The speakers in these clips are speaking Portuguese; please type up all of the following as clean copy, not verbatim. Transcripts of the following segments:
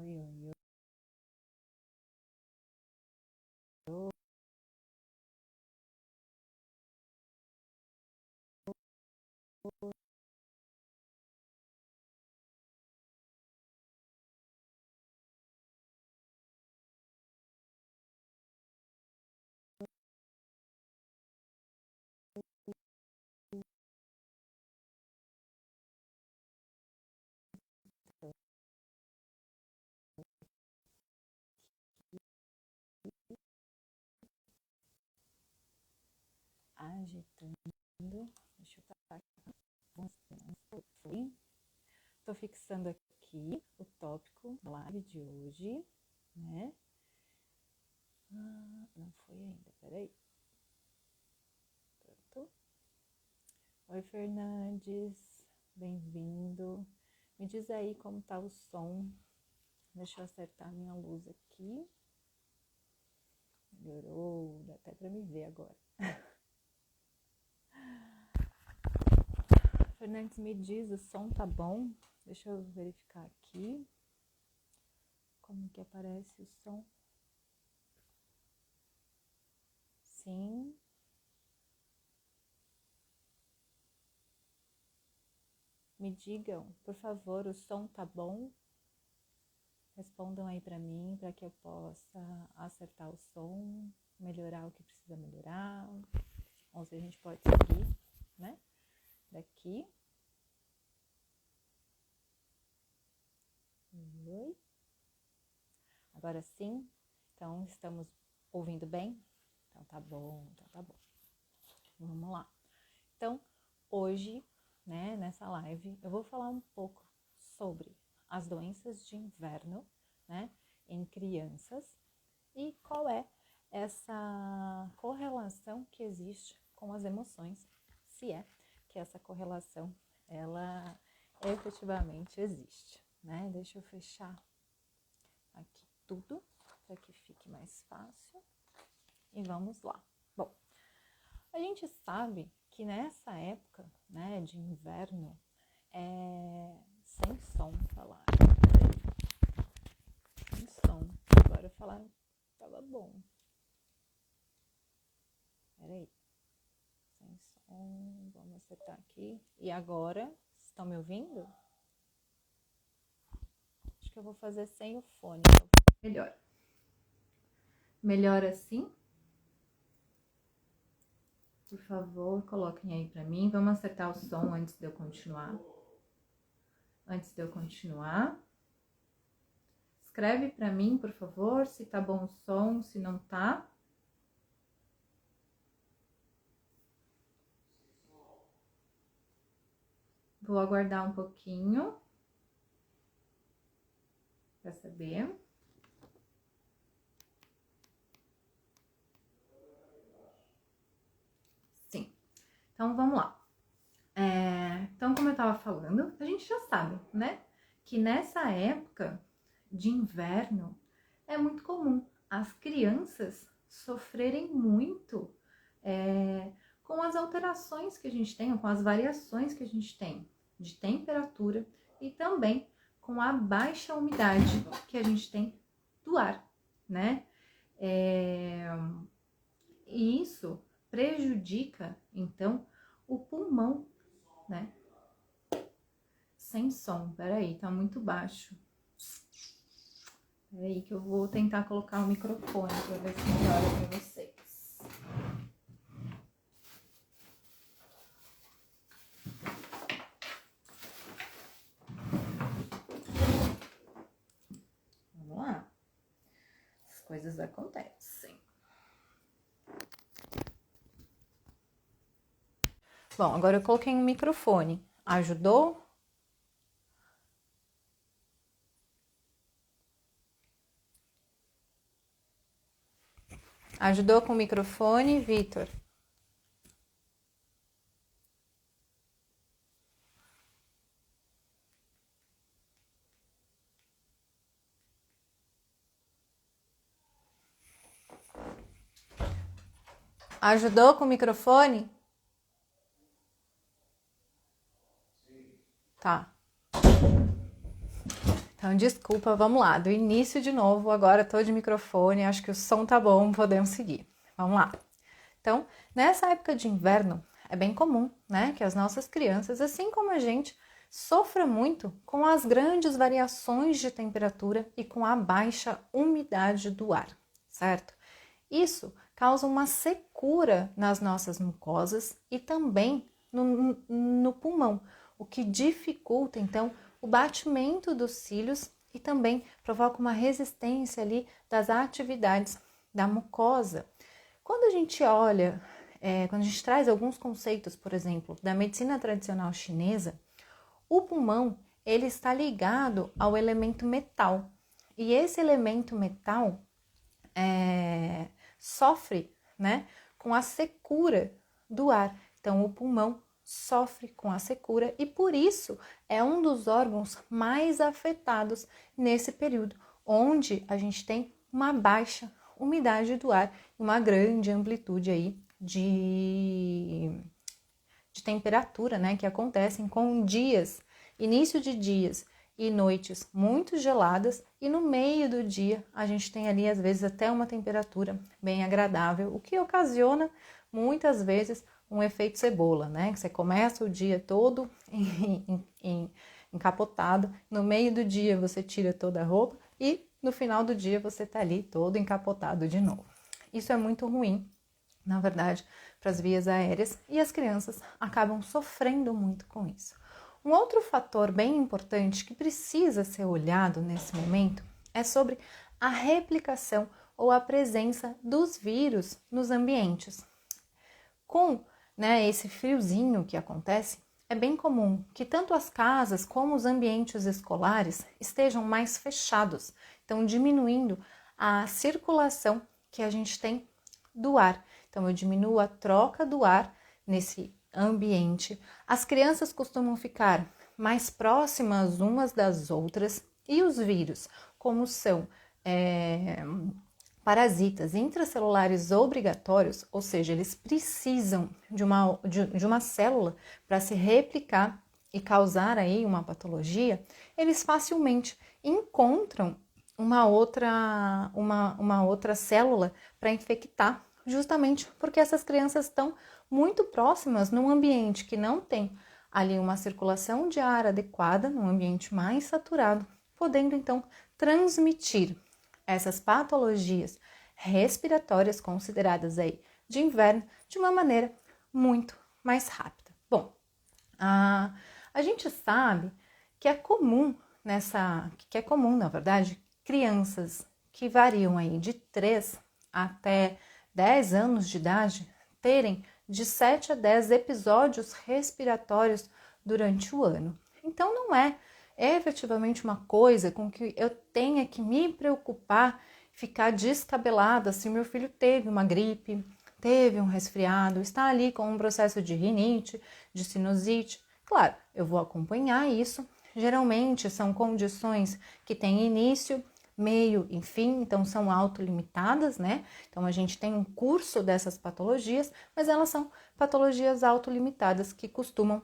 Oi, oi, oi. Agitando. Deixa eu parar aqui. Tô fixando aqui o tópico da live de hoje, né? Não foi ainda, peraí. Pronto. Oi, Fernandes. Bem-vindo. Me diz aí como tá o som. Deixa eu acertar a minha luz aqui. Melhorou, dá até pra me ver agora. Fernandes, me diz, o som tá bom? Deixa eu verificar aqui. Como que aparece o som? Sim. Me digam, por favor, o som tá bom? Respondam aí pra mim, para que eu possa acertar o som, melhorar o que precisa melhorar. Ou se a gente pode seguir, né? Daqui. Oi. Agora sim. Então, estamos ouvindo bem? Então tá bom, então tá bom. Vamos lá. Então, hoje, né, nessa live, eu vou falar um pouco sobre as doenças de inverno, né, em crianças e qual é essa correlação que existe com as emoções, se é que essa correlação, ela efetivamente existe, né? Deixa eu fechar aqui tudo para que fique mais fácil e vamos lá. Bom, a gente sabe que nessa época, né, de inverno, sem som falar. Sem som. Agora falar tava bom. Peraí. Sem som. Vamos acertar aqui. E agora? Estão me ouvindo? Acho que eu vou fazer sem o fone. Melhor. Melhor assim? Por favor, coloquem aí pra mim. Vamos acertar o som antes de eu continuar. Escreve pra mim, por favor, se tá bom o som, se não tá. Vou aguardar um pouquinho para saber. Sim. Então, vamos lá. Então, como eu estava falando, a gente já sabe, né? Que nessa época de inverno é muito comum as crianças sofrerem muito com as alterações que a gente tem, com as variações que a gente tem de temperatura e também com a baixa umidade que a gente tem do ar, né? E isso prejudica, então, o pulmão, né? Sem som, peraí, tá muito baixo. Peraí que eu vou tentar colocar o microfone pra ver se melhora pra vocês. Vamos lá. As coisas acontecem. Bom, agora eu coloquei um microfone. Ajudou? Ajudou com o microfone, Vitor? Ajudou com o microfone? Tá. Então, desculpa, vamos lá, do início de novo, agora tô de microfone, acho que o som tá bom, podemos seguir. Vamos lá. Então, nessa época de inverno, é bem comum, né, que as nossas crianças, assim como a gente, sofra muito com as grandes variações de temperatura e com a baixa umidade do ar, certo? Isso causa uma secura nas nossas mucosas e também no pulmão, o que dificulta, então, o batimento dos cílios e também provoca uma resistência ali das atividades da mucosa. Quando a gente olha, quando a gente traz alguns conceitos, por exemplo, da medicina tradicional chinesa, o pulmão ele está ligado ao elemento metal. E esse elemento metal sofre, né, com a secura do ar. Então, o pulmão sofre com a secura e por isso é um dos órgãos mais afetados nesse período, onde a gente tem uma baixa umidade do ar e uma grande amplitude aí de temperatura, né, que acontecem com dias, início de dias e noites muito geladas e no meio do dia a gente tem ali às vezes até uma temperatura bem agradável, o que ocasiona muitas vezes um efeito cebola, né? Que você começa o dia todo encapotado, no meio do dia você tira toda a roupa e no final do dia você tá ali todo encapotado de novo. Isso é muito ruim, na verdade, para as vias aéreas e as crianças acabam sofrendo muito com isso. Um outro fator bem importante que precisa ser olhado nesse momento é sobre a replicação ou a presença dos vírus nos ambientes. Com esse friozinho que acontece, é bem comum que tanto as casas como os ambientes escolares estejam mais fechados, então diminuindo a circulação que a gente tem do ar. Então, eu diminuo a troca do ar nesse ambiente. As crianças costumam ficar mais próximas umas das outras e os vírus, como são parasitas intracelulares obrigatórios, ou seja, eles precisam de uma célula para se replicar e causar aí uma patologia, eles facilmente encontram uma outra célula para infectar, justamente porque essas crianças estão muito próximas num ambiente que não tem ali uma circulação de ar adequada, num ambiente mais saturado, podendo então transmitir essas patologias respiratórias consideradas aí de inverno de uma maneira muito mais rápida. Bom, a gente sabe que é comum na verdade, crianças que variam aí de 3 até 10 anos de idade terem de 7 a 10 episódios respiratórios durante o ano. Então, não é efetivamente uma coisa com que eu tenha que me preocupar, ficar descabelada se meu filho teve uma gripe, teve um resfriado, está ali com um processo de rinite, de sinusite. Claro, eu vou acompanhar isso. Geralmente são condições que têm início, meio e fim, então são autolimitadas, né? Então a gente tem um curso dessas patologias, mas elas são patologias autolimitadas que costumam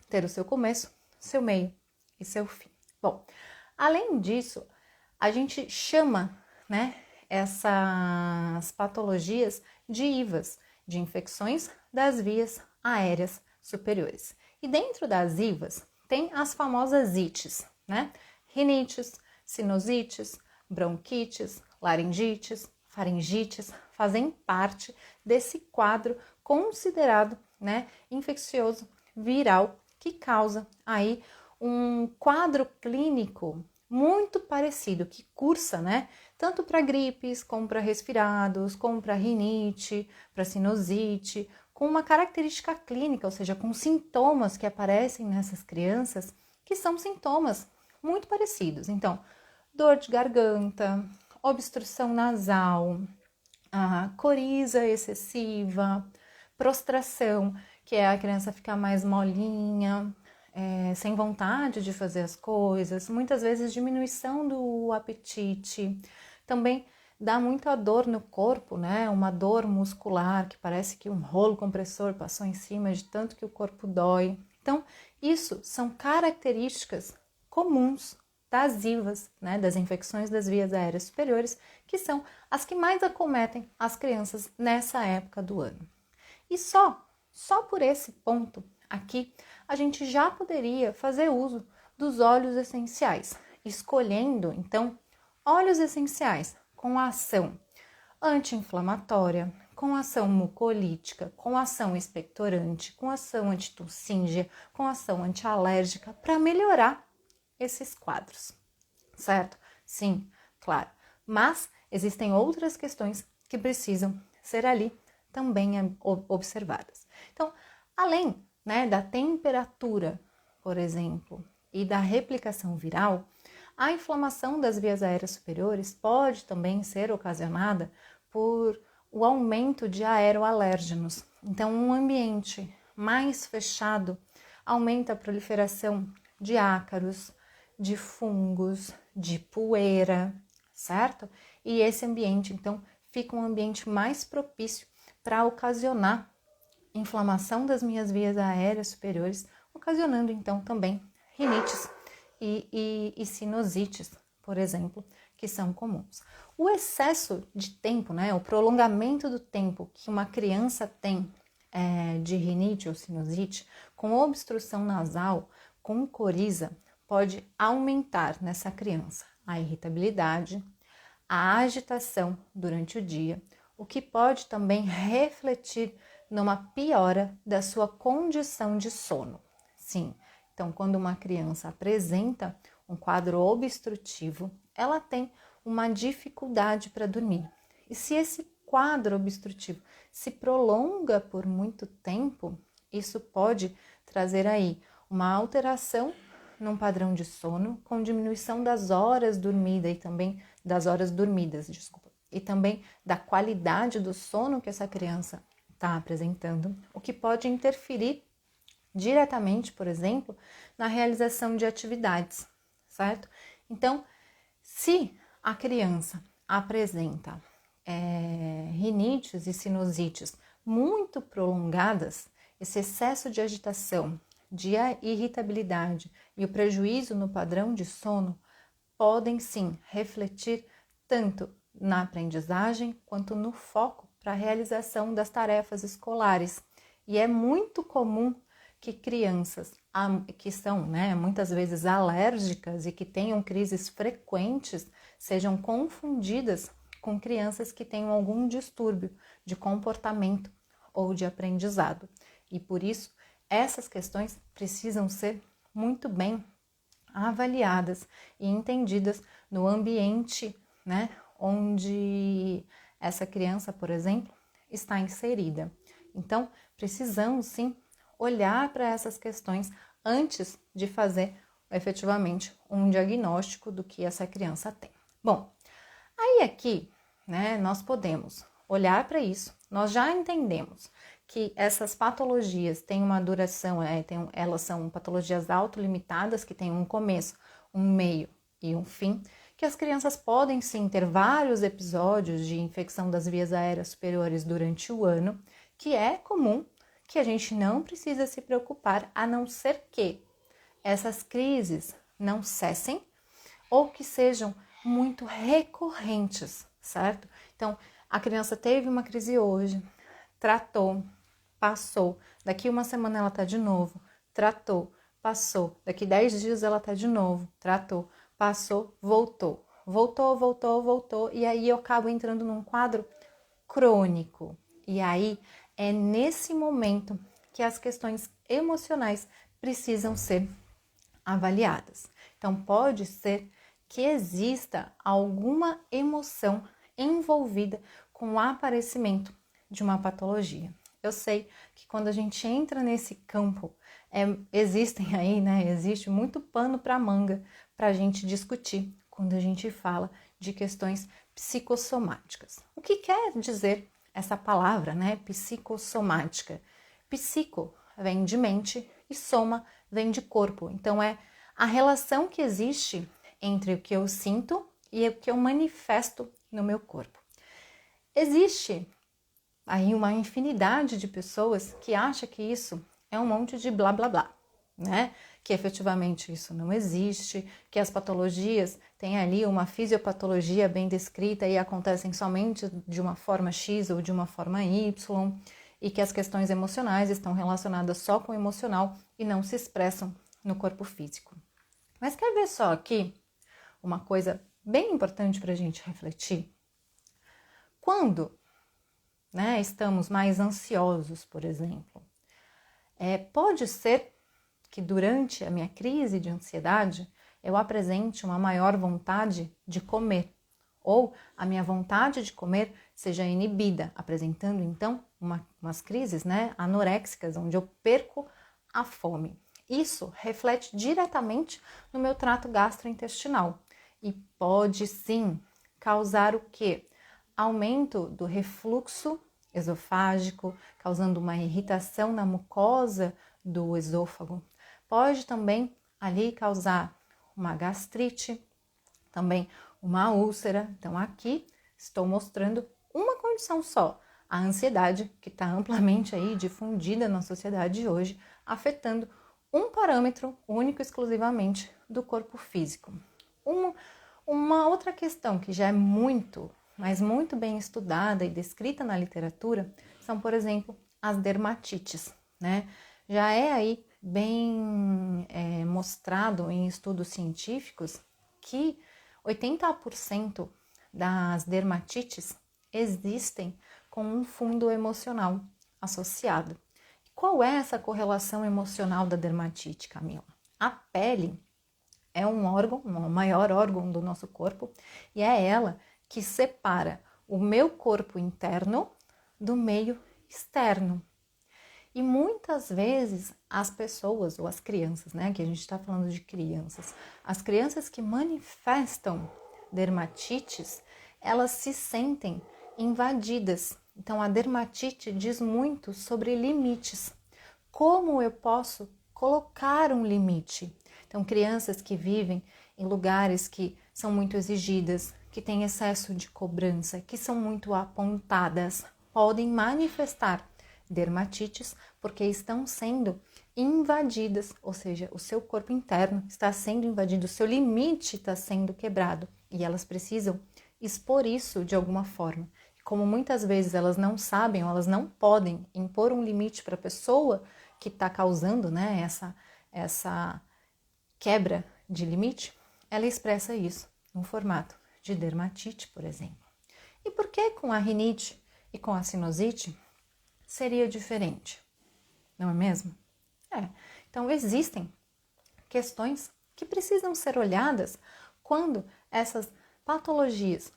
ter o seu começo, seu meio e seu fim. Bom, além disso, a gente chama, né, essas patologias de IVAs, de infecções das vias aéreas superiores. E dentro das IVAs tem as famosas ites, né? Rinites, sinusites, bronquites, laringites, faringites fazem parte desse quadro considerado, né, infeccioso viral que causa aí um quadro clínico muito parecido, que cursa, né, tanto para gripes, como para resfriados, como para rinite, para sinusite, com uma característica clínica, ou seja, com sintomas que aparecem nessas crianças, que são sintomas muito parecidos. Então, dor de garganta, obstrução nasal, coriza excessiva, prostração, que é a criança ficar mais molinha, sem vontade de fazer as coisas, muitas vezes diminuição do apetite, também dá muita dor no corpo, né? Uma dor muscular que parece que um rolo compressor passou em cima de tanto que o corpo dói. Então, isso são características comuns das IVAs, né, das infecções das vias aéreas superiores, que são as que mais acometem as crianças nessa época do ano. E só por esse ponto aqui, a gente já poderia fazer uso dos óleos essenciais, escolhendo, então, óleos essenciais com ação anti-inflamatória, com ação mucolítica, com ação expectorante, com ação antitussíngea, com ação antialérgica, para melhorar esses quadros, certo? Sim, claro. Mas existem outras questões que precisam ser ali também observadas. Então, além, né, da temperatura, por exemplo, e da replicação viral, a inflamação das vias aéreas superiores pode também ser ocasionada por o aumento de aeroalérgenos. Então, um ambiente mais fechado aumenta a proliferação de ácaros, de fungos, de poeira, certo? E esse ambiente, então, fica um ambiente mais propício para ocasionar inflamação das minhas vias aéreas superiores, ocasionando, então, também rinites e sinosites, por exemplo, que são comuns. O excesso de tempo, né, o prolongamento do tempo que uma criança tem de rinite ou sinusite, com obstrução nasal, com coriza, pode aumentar nessa criança a irritabilidade, a agitação durante o dia, o que pode também refletir numa piora da sua condição de sono. Sim, então quando uma criança apresenta um quadro obstrutivo, ela tem uma dificuldade para dormir. E se esse quadro obstrutivo se prolonga por muito tempo, isso pode trazer aí uma alteração num padrão de sono, com diminuição das horas dormidas e também das horas dormidas, e também da qualidade do sono que essa criança está apresentando, o que pode interferir diretamente, por exemplo, na realização de atividades, certo? Então, se a criança apresenta rinites e sinusites muito prolongadas, esse excesso de agitação, de irritabilidade e o prejuízo no padrão de sono podem sim refletir tanto na aprendizagem quanto no foco para a realização das tarefas escolares. E é muito comum que crianças que são, né, muitas vezes alérgicas e que tenham crises frequentes sejam confundidas com crianças que tenham algum distúrbio de comportamento ou de aprendizado. E por isso, essas questões precisam ser muito bem avaliadas e entendidas no ambiente, né, onde essa criança, por exemplo, está inserida. Então, precisamos sim olhar para essas questões antes de fazer efetivamente um diagnóstico do que essa criança tem. Bom, aí aqui, né, nós podemos olhar para isso, nós já entendemos que essas patologias têm uma duração, elas são patologias autolimitadas, que têm um começo, um meio e um fim, que as crianças podem sim ter vários episódios de infecção das vias aéreas superiores durante o ano, que é comum, que a gente não precisa se preocupar, a não ser que essas crises não cessem ou que sejam muito recorrentes, certo? Então, a criança teve uma crise hoje, tratou, passou, daqui uma semana ela tá de novo, tratou, passou, daqui 10 dias ela tá de novo, tratou, passou, voltou, e aí eu acabo entrando num quadro crônico. E aí é nesse momento que as questões emocionais precisam ser avaliadas. Então pode ser que exista alguma emoção envolvida com o aparecimento de uma patologia. Eu sei que quando a gente entra nesse campo, existem aí, né? Existe muito pano para manga para a gente discutir quando a gente fala de questões psicossomáticas. O que quer dizer essa palavra, né? Psicossomática. Psico vem de mente e soma vem de corpo. Então é a relação que existe entre o que eu sinto e o que eu manifesto no meu corpo. Existe aí uma infinidade de pessoas que acha que isso é um monte de blá blá blá, né? Que efetivamente isso não existe, que as patologias têm ali uma fisiopatologia bem descrita e acontecem somente de uma forma X ou de uma forma Y, e que as questões emocionais estão relacionadas só com o emocional e não se expressam no corpo físico. Mas quer ver só aqui uma coisa bem importante para a gente refletir? Quando, né, estamos mais ansiosos, por exemplo, pode ser que durante a minha crise de ansiedade eu apresente uma maior vontade de comer, ou a minha vontade de comer seja inibida, apresentando então umas crises, né, anoréxicas, onde eu perco a fome. Isso reflete diretamente no meu trato gastrointestinal e pode sim causar o quê? Aumento do refluxo esofágico, causando uma irritação na mucosa do esôfago. Pode também ali causar uma gastrite, também uma úlcera. Então aqui estou mostrando uma condição só, a ansiedade, que está amplamente aí difundida na sociedade de hoje, afetando um parâmetro único exclusivamente do corpo físico. Uma outra questão que já é muito, mas muito bem estudada e descrita na literatura são, por exemplo, as dermatites, né? Já é aí bem mostrado em estudos científicos que 80% das dermatites existem com um fundo emocional associado. Qual é essa correlação emocional da dermatite, Camila? A pele é um órgão, o maior órgão do nosso corpo, e é ela que separa o meu corpo interno do meio externo. E muitas vezes as pessoas, ou as crianças, né, que a gente está falando de crianças, as crianças que manifestam dermatites, elas se sentem invadidas. Então a dermatite diz muito sobre limites. Como eu posso colocar um limite? Então crianças que vivem em lugares que são muito exigidas, que têm excesso de cobrança, que são muito apontadas, podem manifestar dermatites porque estão sendo invadidas, ou seja, o seu corpo interno está sendo invadido, o seu limite está sendo quebrado e elas precisam expor isso de alguma forma. Como muitas vezes elas não sabem, ou elas não podem impor um limite para a pessoa que está causando, né, essa quebra de limite, ela expressa isso no formato de dermatite, por exemplo. E por que com a rinite e com a sinusite seria diferente? Não é mesmo? Então existem questões que precisam ser olhadas quando essas patologias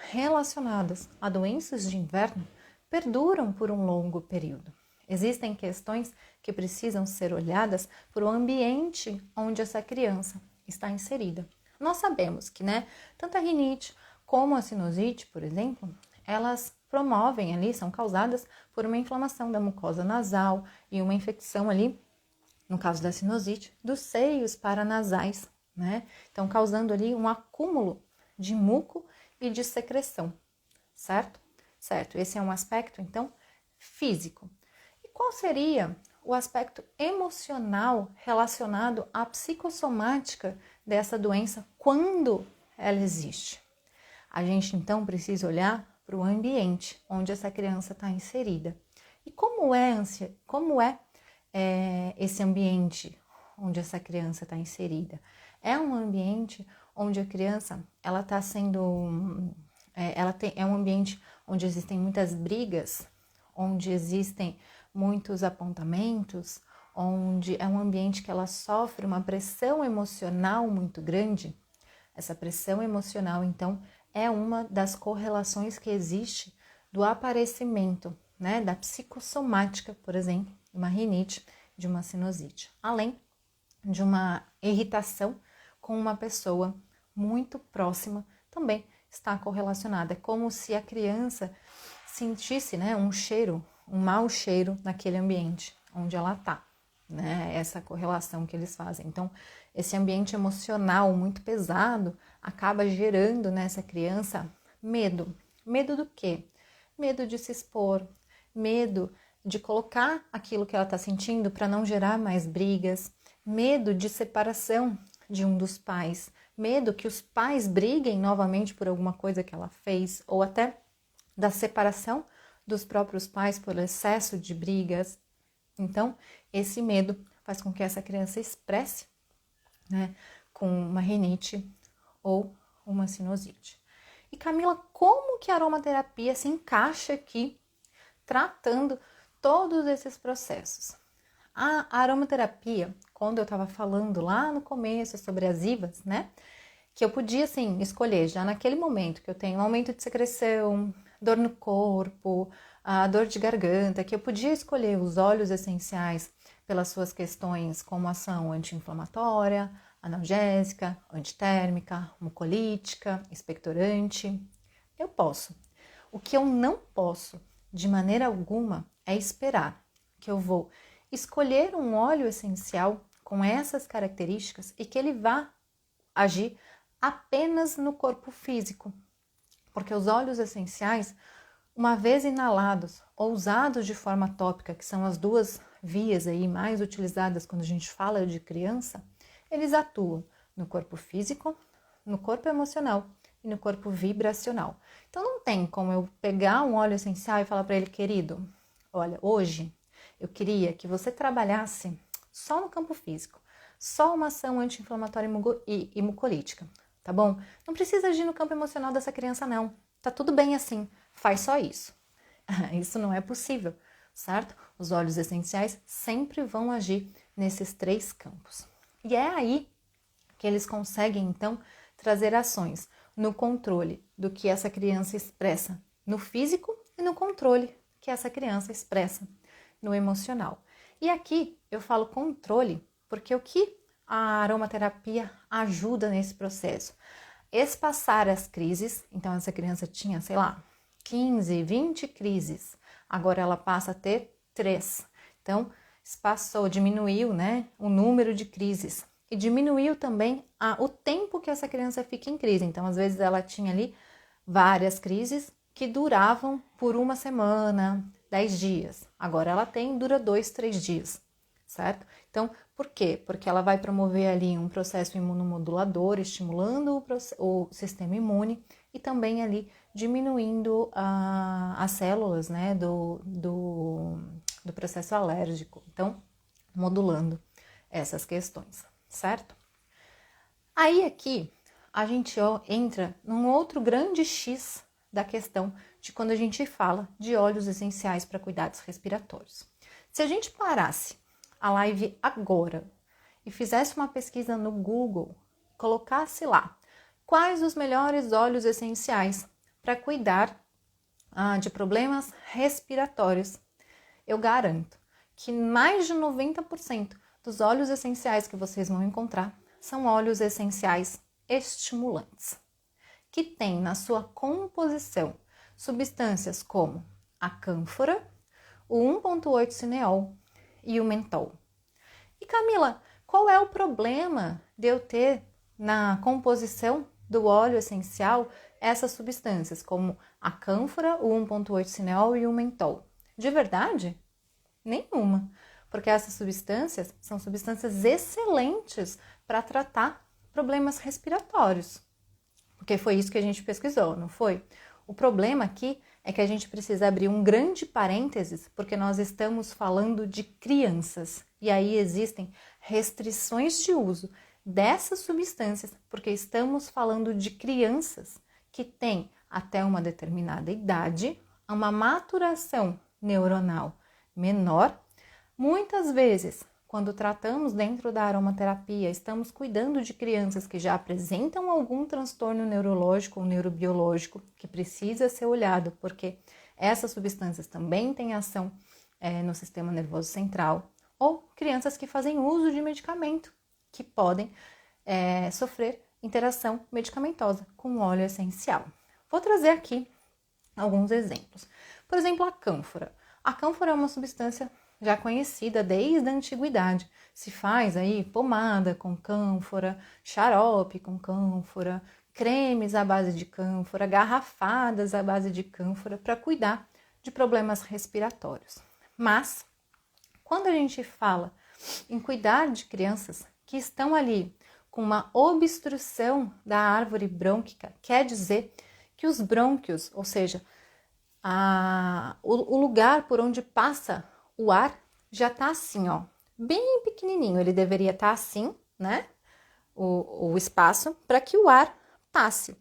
relacionadas a doenças de inverno perduram por um longo período. Existem questões que precisam ser olhadas por o ambiente onde essa criança está inserida. Nós sabemos que, né, tanto a rinite como a sinusite, por exemplo, elas promovem ali, são causadas por uma inflamação da mucosa nasal e uma infecção ali, no caso da sinusite, dos seios paranasais, né? Então, causando ali um acúmulo de muco e de secreção, certo? Certo, esse é um aspecto, então, físico. E qual seria o aspecto emocional relacionado à psicossomática dessa doença quando ela existe? A gente, então, precisa olhar para o ambiente onde essa criança está inserida. E como é esse ambiente onde essa criança está inserida? É um ambiente onde a criança ela está sendo, é um ambiente onde existem muitas brigas, onde existem muitos apontamentos, onde é um ambiente que ela sofre uma pressão emocional muito grande. Essa pressão emocional, então, é uma das correlações que existe do aparecimento, né, da psicossomática, por exemplo, de uma rinite, de uma sinusite, além de uma irritação com uma pessoa muito próxima, também está correlacionada. É como se a criança sentisse, né, um cheiro, um mau cheiro naquele ambiente onde ela está, né? Essa correlação que eles fazem. Então, esse ambiente emocional muito pesado acaba gerando nessa criança medo. Medo do quê? Medo de se expor, medo de colocar aquilo que ela está sentindo para não gerar mais brigas, medo de separação de um dos pais, medo que os pais briguem novamente por alguma coisa que ela fez, ou até da separação dos próprios pais por excesso de brigas. Então, esse medo faz com que essa criança expresse, né, com uma rinite ou uma sinusite. E Camila, como que a aromaterapia se encaixa aqui, tratando todos esses processos? A aromaterapia, quando eu estava falando lá no começo sobre as IVAs, né, que eu podia, assim, escolher já naquele momento que eu tenho um aumento de secreção, dor no corpo, a dor de garganta, que eu podia escolher os óleos essenciais pelas suas questões como ação anti-inflamatória, analgésica, antitérmica, mucolítica, expectorante. Eu posso. O que eu não posso, de maneira alguma, é esperar que eu vou escolher um óleo essencial com essas características e que ele vá agir apenas no corpo físico. Porque os óleos essenciais, uma vez inalados ou usados de forma tópica, que são as duas vias aí mais utilizadas quando a gente fala de criança, eles atuam no corpo físico, no corpo emocional e no corpo vibracional. Então não tem como eu pegar um óleo essencial e falar para ele, querido, olha, hoje eu queria que você trabalhasse só no campo físico, só uma ação anti-inflamatória e mucolítica, tá bom? Não precisa agir no campo emocional dessa criança não, tá tudo bem assim, faz só isso. Isso não é possível, certo? Os óleos essenciais sempre vão agir nesses 3 campos. E é aí que eles conseguem, então, trazer ações no controle do que essa criança expressa no físico e no controle que essa criança expressa no emocional. E aqui eu falo controle porque o que a aromaterapia ajuda nesse processo? Espaçar as crises. Então essa criança tinha, sei lá, 15, 20 crises. Agora ela passa a ter 3. Então, espaçou, diminuiu, né, o número de crises. E diminuiu também o tempo que essa criança fica em crise. Então, às vezes ela tinha ali várias crises que duravam por 1 semana, 10 dias. Agora ela dura 2, 3 dias, certo? Então, por quê? Porque ela vai promover ali um processo imunomodulador, estimulando o sistema imune e também ali diminuindo as células, né, do processo alérgico. Então, modulando essas questões, certo? Aí aqui a gente entra num outro grande X da questão de quando a gente fala de óleos essenciais para cuidados respiratórios. Se a gente parasse a live agora e fizesse uma pesquisa no Google, colocasse lá quais os melhores óleos essenciais para cuidar de problemas respiratórios, eu garanto que mais de 90% dos óleos essenciais que vocês vão encontrar são óleos essenciais estimulantes, que têm na sua composição substâncias como a cânfora, o 1,8-cineol e o mentol. E Camila, qual é o problema de eu ter na composição do óleo essencial essas substâncias, como a cânfora, o 1,8-cineol e o mentol? De verdade? Nenhuma, porque essas substâncias são substâncias excelentes para tratar problemas respiratórios, porque foi isso que a gente pesquisou, não foi? O problema aqui é que a gente precisa abrir um grande parênteses, porque nós estamos falando de crianças, e aí existem restrições de uso dessas substâncias, porque estamos falando de crianças que têm até uma determinada idade, uma maturação neuronal menor. Muitas vezes, quando tratamos dentro da aromaterapia, estamos cuidando de crianças que já apresentam algum transtorno neurológico ou neurobiológico que precisa ser olhado, porque essas substâncias também têm ação no sistema nervoso central, ou crianças que fazem uso de medicamento, que podem sofrer interação medicamentosa com óleo essencial. Vou trazer aqui alguns exemplos. Por exemplo, a cânfora. A cânfora é uma substância já conhecida desde a antiguidade. Se faz aí pomada com cânfora, xarope com cânfora, cremes à base de cânfora, garrafadas à base de cânfora para cuidar de problemas respiratórios. Mas, quando a gente fala em cuidar de crianças que estão ali com uma obstrução da árvore brônquica, quer dizer que os brônquios, ou seja, o lugar por onde passa o ar, já está assim, ó, bem pequenininho. Ele deveria estar assim, né? O espaço para que o ar passe.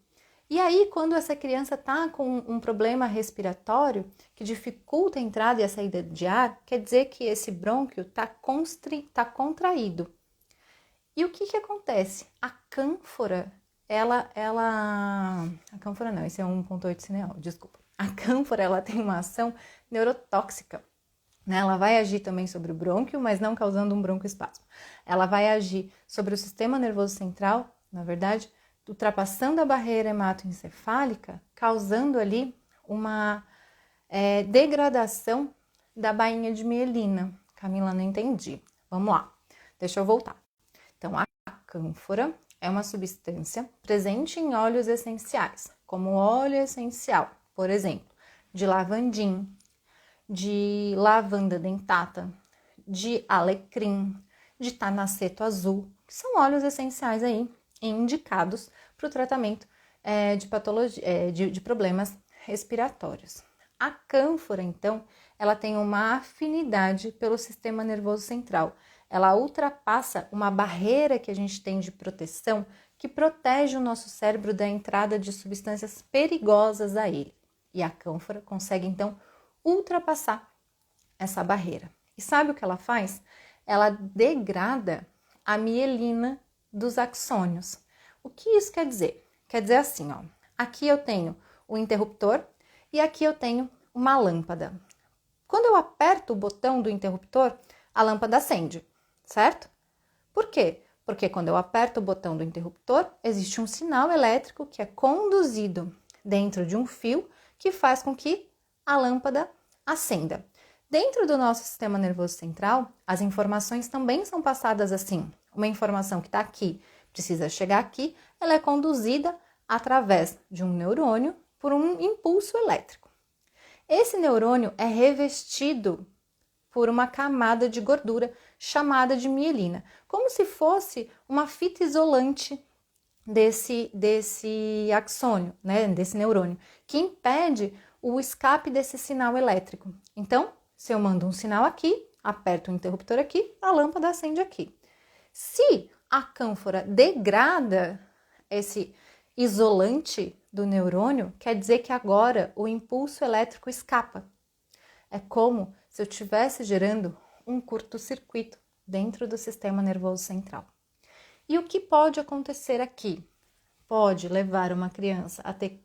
E aí, quando essa criança está com um problema respiratório que dificulta a entrada e a saída de ar, quer dizer que esse brônquio está contraído. E o que acontece? A cânfora, a cânfora não, esse é 1.8 cineol, desculpa. A cânfora, ela tem uma ação neurotóxica, né? Ela vai agir também sobre o brônquio, mas não causando um broncoespasmo. Ela vai agir sobre o sistema nervoso central, na verdade, ultrapassando a barreira hematoencefálica, causando ali uma degradação da bainha de mielina. Camila, não entendi. Vamos lá, deixa eu voltar. Então, a cânfora é uma substância presente em óleos essenciais, como óleo essencial, por exemplo, de lavandim, de lavanda dentata, de alecrim, de tanaceto azul, que são óleos essenciais aí indicados para o tratamento de patologia, de problemas respiratórios. A cânfora, então, ela tem uma afinidade pelo sistema nervoso central. Ela ultrapassa uma barreira que a gente tem de proteção que protege o nosso cérebro da entrada de substâncias perigosas a ele. E a cânfora consegue, então, ultrapassar essa barreira. E sabe o que ela faz? Ela degrada a mielina dos axônios. O que isso quer dizer? Quer dizer assim, ó, aqui eu tenho o interruptor e aqui eu tenho uma lâmpada. Quando eu aperto o botão do interruptor, a lâmpada acende, certo? Por quê? Porque quando eu aperto o botão do interruptor, existe um sinal elétrico que é conduzido dentro de um fio que faz com que a lâmpada acenda. Dentro do nosso sistema nervoso central, as informações também são passadas assim. Uma informação que está aqui precisa chegar aqui, ela é conduzida através de um neurônio por um impulso elétrico. Esse neurônio é revestido por uma camada de gordura chamada de mielina, como se fosse uma fita isolante desse axônio, né, desse neurônio, que impede o escape desse sinal elétrico. Então, se eu mando um sinal aqui, aperto o interruptor aqui, a lâmpada acende aqui. Se a cânfora degrada esse isolante do neurônio, quer dizer que agora o impulso elétrico escapa. É como se eu estivesse gerando um curto-circuito dentro do sistema nervoso central. E o que pode acontecer aqui? Pode levar uma criança a ter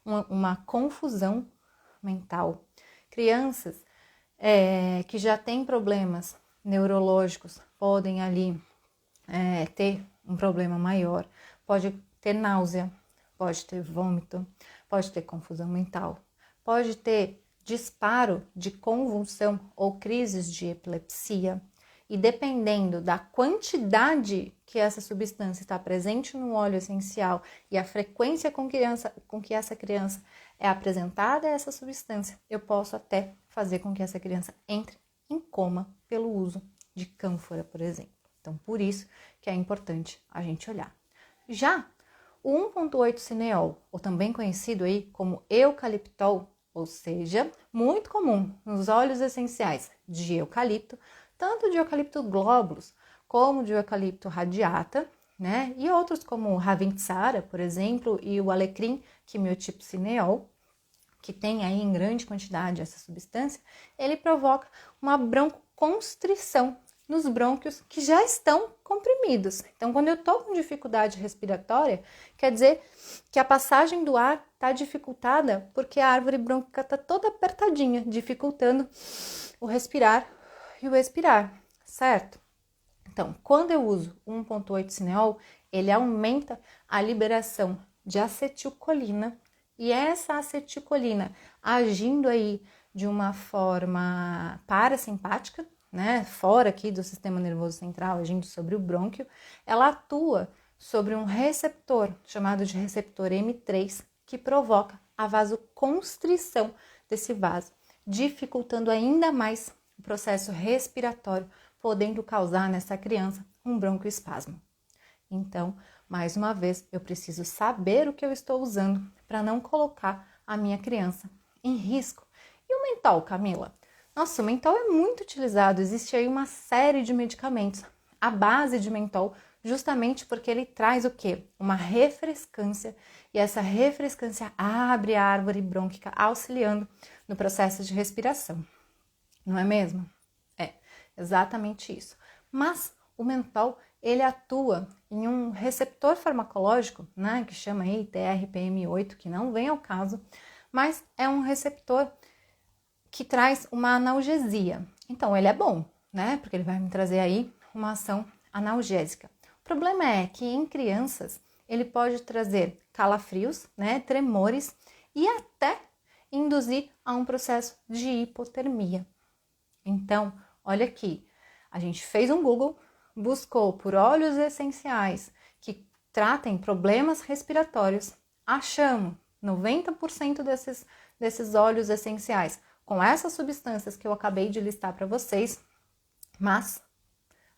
uma confusão mental. Crianças que já têm problemas neurológicos podem ali ter um problema maior. Pode ter náusea, pode ter vômito, pode ter confusão mental, pode ter disparo de convulsão ou crises de epilepsia. E dependendo da quantidade que essa substância está presente no óleo essencial e a frequência com que essa criança é apresentada a essa substância, eu posso até fazer com que essa criança entre em coma pelo uso de cânfora, por exemplo. Então, por isso que é importante a gente olhar. Já o 1.8 cineol, ou também conhecido aí como eucaliptol, ou seja, muito comum nos óleos essenciais de eucalipto, tanto de eucalipto globulus como de eucalipto radiata, né? E outros como o Ravintsara, por exemplo, e o alecrim quimiotipo cineol, que tem aí em grande quantidade essa substância, ele provoca uma broncoconstrição nos brônquios que já estão comprimidos. Então, quando eu estou com dificuldade respiratória, quer dizer que a passagem do ar está dificultada porque a árvore brônquica está toda apertadinha, dificultando o respirar e o expirar, certo? Então, quando eu uso 1.8 cineol, ele aumenta a liberação de acetilcolina e essa acetilcolina agindo aí de uma forma parasimpática, né, fora aqui do sistema nervoso central, agindo sobre o brônquio, ela atua sobre um receptor chamado de receptor M3, que provoca a vasoconstrição desse vaso, dificultando ainda mais o processo respiratório podendo causar nessa criança um broncoespasmo. Então, mais uma vez, eu preciso saber o que eu estou usando para não colocar a minha criança em risco. E o mentol, Camila? Nossa, o mentol é muito utilizado, existe aí uma série de medicamentos à base de mentol, justamente porque ele traz o quê? Uma refrescância, e essa refrescância abre a árvore brônquica, auxiliando no processo de respiração. Não é mesmo? É, exatamente isso. Mas o mentol, ele atua em um receptor farmacológico, né, que chama aí TRPM8, que não vem ao caso, mas é um receptor que traz uma analgesia. Então, ele é bom, né, porque ele vai me trazer aí uma ação analgésica. O problema é que em crianças, ele pode trazer calafrios, né, tremores e até induzir a um processo de hipotermia. Então, olha aqui, a gente fez um Google, buscou por óleos essenciais que tratem problemas respiratórios, achamos 90% desses óleos essenciais com essas substâncias que eu acabei de listar para vocês, mas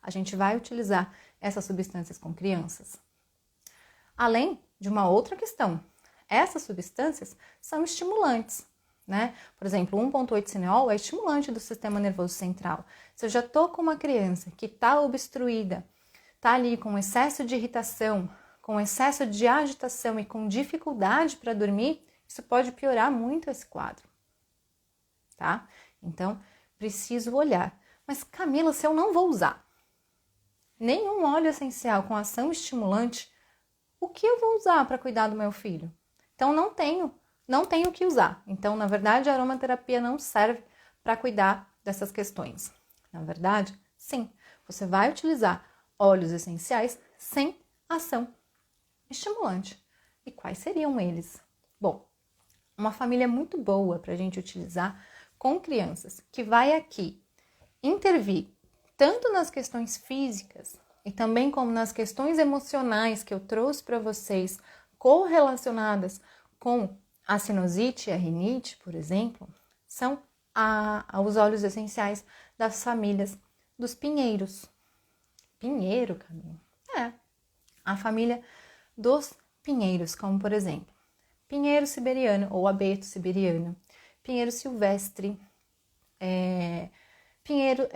a gente vai utilizar essas substâncias com crianças. Além de uma outra questão, essas substâncias são estimulantes, né? Por exemplo, 1,8-cineol é estimulante do sistema nervoso central. Se eu já estou com uma criança que está obstruída, está ali com excesso de irritação, com excesso de agitação e com dificuldade para dormir, isso pode piorar muito esse quadro, tá? Então, preciso olhar. Mas, Camila, se eu não vou usar nenhum óleo essencial com ação estimulante, o que eu vou usar para cuidar do meu filho? Então, não tenho o que usar. Então, na verdade, a aromaterapia não serve para cuidar dessas questões. Na verdade, sim, você vai utilizar óleos essenciais sem ação estimulante. E quais seriam eles? Bom, uma família muito boa para a gente utilizar com crianças, que vai aqui intervir tanto nas questões físicas e também como nas questões emocionais que eu trouxe para vocês, correlacionadas com a sinusite e a rinite, por exemplo, são os óleos essenciais das famílias dos pinheiros. Pinheiro, Camila? É, a família dos pinheiros, como por exemplo, pinheiro siberiano ou abeto siberiano, pinheiro silvestre, pinheiro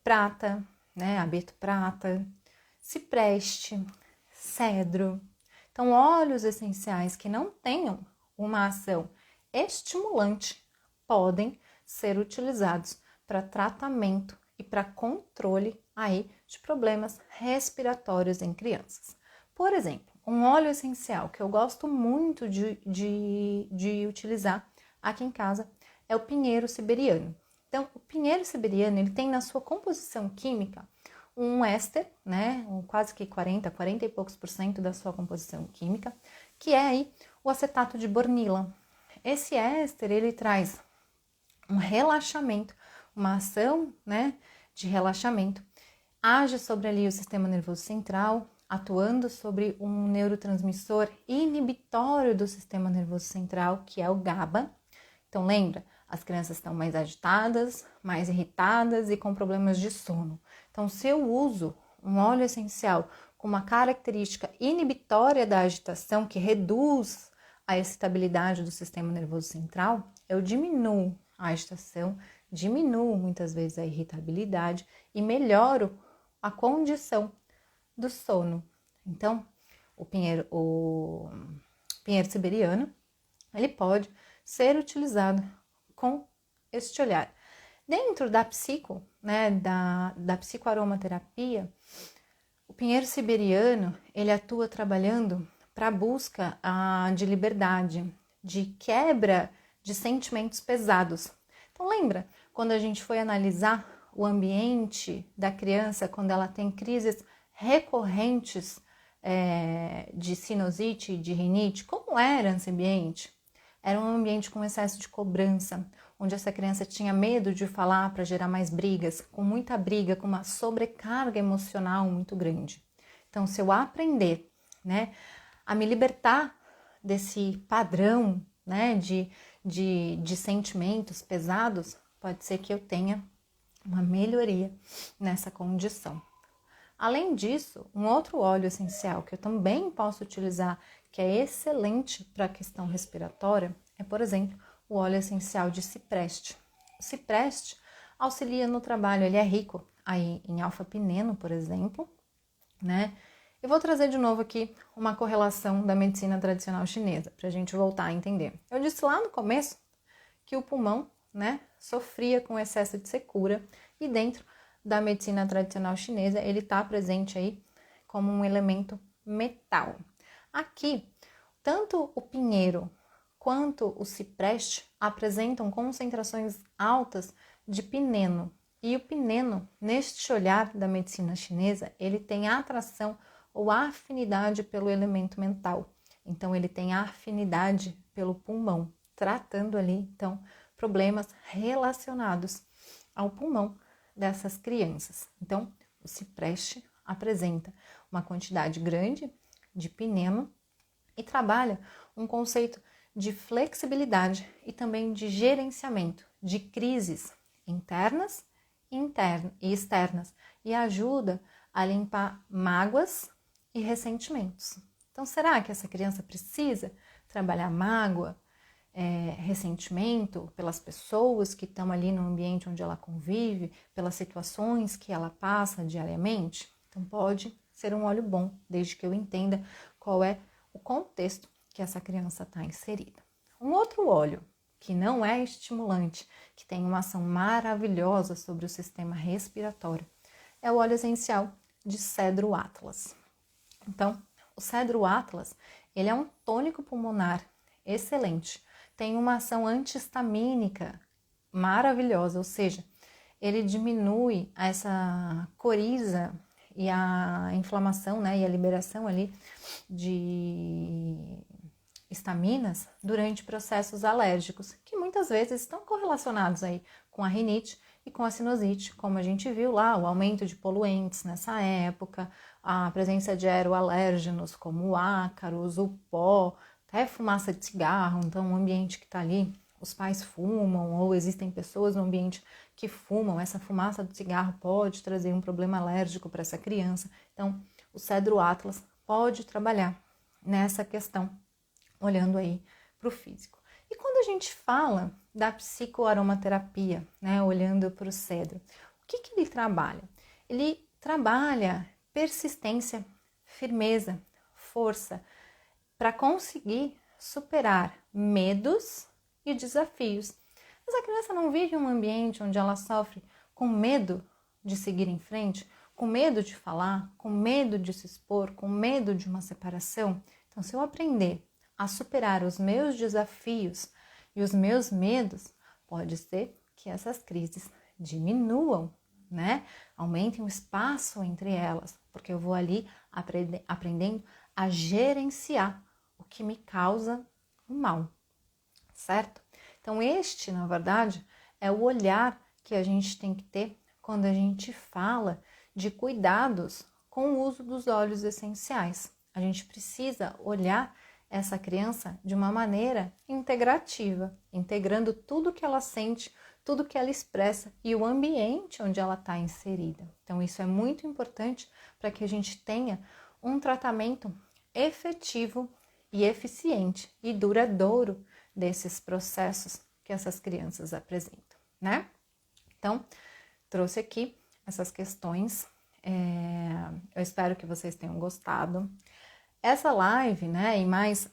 prata, né, abeto prata, cipreste, cedro. Então, óleos essenciais que não tenham uma ação estimulante podem ser utilizados para tratamento e para controle aí de problemas respiratórios em crianças. Por exemplo, um óleo essencial que eu gosto muito de utilizar aqui em casa é o pinheiro siberiano. Então, o pinheiro siberiano, ele tem na sua composição química um éster, né, quase que 40 e poucos % da sua composição química, que é aí o acetato de bornila. Esse éster, ele traz um relaxamento, uma ação, né, de relaxamento, age sobre ali o sistema nervoso central, atuando sobre um neurotransmissor inibitório do sistema nervoso central, que é o GABA. Então, lembra? As crianças estão mais agitadas, mais irritadas e com problemas de sono. Então, se eu uso um óleo essencial com uma característica inibitória da agitação, que reduz a excitabilidade do sistema nervoso central, eu diminuo a agitação, diminuo muitas vezes a irritabilidade e melhoro a condição do sono. Então, o pinheiro siberiano, ele pode ser utilizado com este olhar. Dentro da né, da psicoaromaterapia, o pinheiro siberiano, ele atua trabalhando para a busca de liberdade, de quebra de sentimentos pesados. Então, lembra quando a gente foi analisar o ambiente da criança, quando ela tem crises recorrentes de sinusite e de rinite? Como era esse ambiente? Era um ambiente com excesso de cobrança, onde essa criança tinha medo de falar para gerar mais brigas, com muita briga, com uma sobrecarga emocional muito grande. Então, se eu aprender, né, a me libertar desse padrão, né, de sentimentos pesados, pode ser que eu tenha uma melhoria nessa condição. Além disso, um outro óleo essencial que eu também posso utilizar, que é excelente para a questão respiratória, é, por exemplo, o óleo essencial de cipreste. O cipreste auxilia no trabalho, ele é rico aí em alfa-pineno, por exemplo, né? Eu vou trazer de novo aqui uma correlação da medicina tradicional chinesa, para a gente voltar a entender. Eu disse lá no começo que o pulmão, né, sofria com excesso de secura, e dentro da medicina tradicional chinesa ele está presente aí como um elemento metal. Aqui, tanto o pinheiro quanto o cipreste apresentam concentrações altas de pineno. E o pineno, neste olhar da medicina chinesa, ele tem atração ou afinidade pelo elemento mental. Então, ele tem afinidade pelo pulmão, tratando ali, então, problemas relacionados ao pulmão dessas crianças. Então, o cipreste apresenta uma quantidade grande de pineno e trabalha um conceito de flexibilidade e também de gerenciamento de crises internas e externas, e ajuda a limpar mágoas e ressentimentos. Então, será que essa criança precisa trabalhar mágoa, ressentimento pelas pessoas que estão ali no ambiente onde ela convive, pelas situações que ela passa diariamente? Então, pode ser um óleo bom, desde que eu entenda qual é o contexto que essa criança está inserida. Um outro óleo que não é estimulante, que tem uma ação maravilhosa sobre o sistema respiratório, é o óleo essencial de cedro atlas. Então, o cedro atlas, ele é um tônico pulmonar excelente, tem uma ação anti-histamínica maravilhosa, ou seja, ele diminui essa coriza e a inflamação, né, e a liberação ali de estaminas durante processos alérgicos, que muitas vezes estão correlacionados aí com a rinite e com a sinusite, como a gente viu lá, o aumento de poluentes nessa época, a presença de aeroalérgenos como o ácaros, o pó, até fumaça de cigarro. Então, um ambiente que está ali, os pais fumam ou existem pessoas no ambiente que fumam, essa fumaça do cigarro pode trazer um problema alérgico para essa criança. Então, o cedro atlas pode trabalhar nessa questão, olhando aí para o físico. E quando a gente fala da psicoaromaterapia, né, olhando para o cedro, o que ele trabalha? Ele trabalha persistência, firmeza, força, para conseguir superar medos e desafios. Mas a criança não vive em um ambiente onde ela sofre com medo de seguir em frente, com medo de falar, com medo de se expor, com medo de uma separação. Então, se eu aprender a superar os meus desafios e os meus medos, pode ser que essas crises diminuam, né? Aumentem o espaço entre elas, porque eu vou ali aprendendo a gerenciar o que me causa o mal, certo? Então, este, na verdade, é o olhar que a gente tem que ter quando a gente fala de cuidados com o uso dos óleos essenciais. A gente precisa olhar essa criança de uma maneira integrativa, integrando tudo que ela sente, tudo que ela expressa e o ambiente onde ela está inserida. Então, isso é muito importante para que a gente tenha um tratamento efetivo e eficiente e duradouro desses processos que essas crianças apresentam, né? Então, trouxe aqui essas questões. Eu espero que vocês tenham gostado. Essa live, né, e mais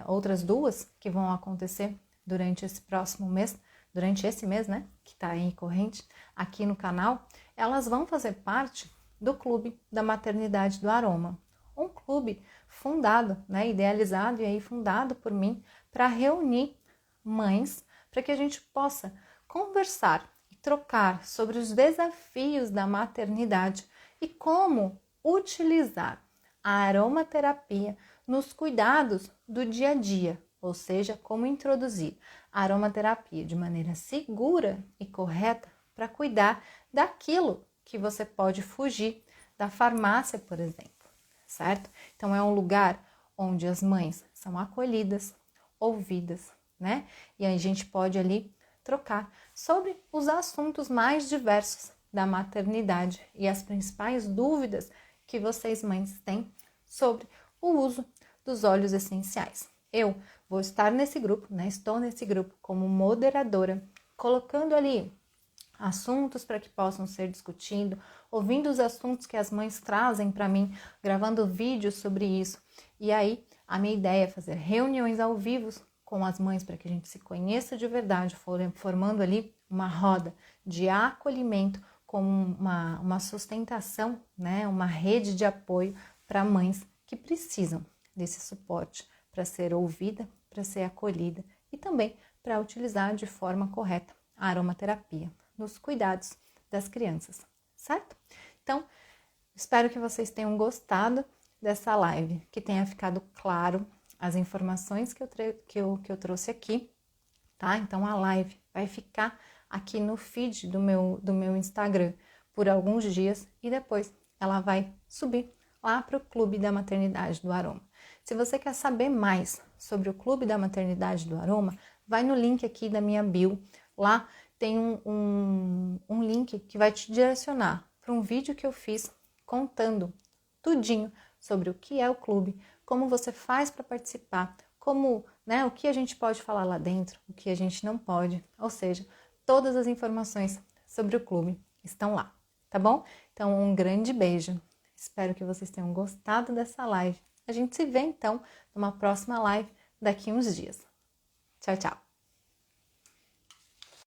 outras duas que vão acontecer durante esse próximo mês, durante esse mês, né, que tá aí corrente, aqui no canal, elas vão fazer parte do Clube da Maternidade do Aroma. Um clube fundado, né, idealizado e aí fundado por mim para reunir mães para que a gente possa conversar e trocar sobre os desafios da maternidade e como utilizar a aromaterapia nos cuidados do dia a dia, ou seja, como introduzir a aromaterapia de maneira segura e correta para cuidar daquilo que você pode fugir da farmácia, por exemplo, certo? Então, é um lugar onde as mães são acolhidas, ouvidas, né? E a gente pode ali trocar sobre os assuntos mais diversos da maternidade e as principais dúvidas que vocês mães têm sobre o uso dos óleos essenciais. Eu vou estar nesse grupo, né? Estou nesse grupo como moderadora, colocando ali assuntos para que possam ser discutidos, ouvindo os assuntos que as mães trazem para mim, gravando vídeos sobre isso. E aí, a minha ideia é fazer reuniões ao vivo com as mães para que a gente se conheça de verdade, formando ali uma roda de acolhimento como uma sustentação, né? Uma rede de apoio para mães que precisam desse suporte para ser ouvida, para ser acolhida e também para utilizar de forma correta a aromaterapia nos cuidados das crianças, certo? Então, espero que vocês tenham gostado dessa live, que tenha ficado claro as informações que eu trouxe aqui, tá? Então, a live vai ficar aqui no feed do meu Instagram por alguns dias e depois ela vai subir lá para o Clube da Maternidade do Aroma. Se você quer saber mais sobre o Clube da Maternidade do Aroma, vai no link aqui da minha bio, lá tem um link que vai te direcionar para um vídeo que eu fiz contando tudinho sobre o que é o clube, como você faz para participar, como, né, o que a gente pode falar lá dentro, o que a gente não pode, ou seja, todas as informações sobre o clube estão lá, tá bom? Então, um grande beijo. Espero que vocês tenham gostado dessa live. A gente se vê então numa próxima live daqui uns dias. Tchau, tchau!